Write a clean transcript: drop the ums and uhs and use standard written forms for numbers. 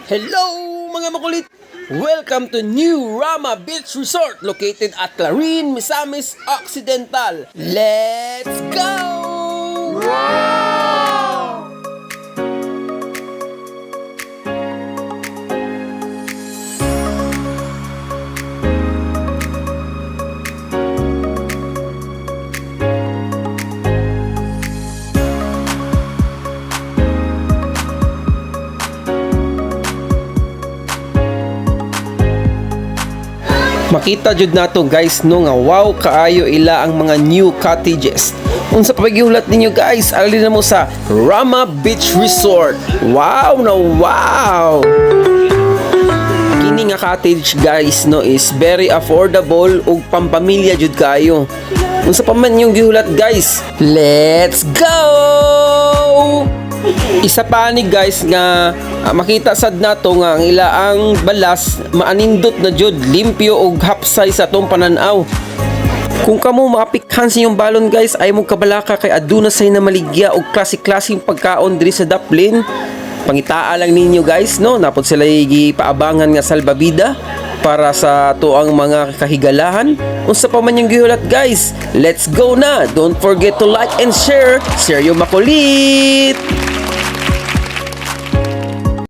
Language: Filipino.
Hello mga makulit! Welcome to New Rama Beach Resort located at Clarin, Misamis Occidental. Let's go! Makita jud nato guys no nga wow kaayo ila ang mga new cottages. Unsa pa pagihulat ninyo guys, alin na mo sa Rama Beach Resort. Wow na wow. Kini nga cottage guys no is very affordable ug pampamilya jud kayo. Unsa pa man yung gihulat guys? Let's go! Isa pa ni guys nga makita sad nato nga ang ilaang balas maanindot na jud, limpyo ug hapsay sa atong pananaw. Kung kamo maapikhan sa inyong balon guys ay mo kabalaka kay aduna say na maligya og klase-klaseng pagkaon diri sa Daplin. Pangitaa lang ninyo guys no, napod sila gipaabangan nga salbabida para sa tuang mga kahigalahan. Unsa pa man yung gihulat guys, let's go na. Don't forget to like and share. Seryo makulit.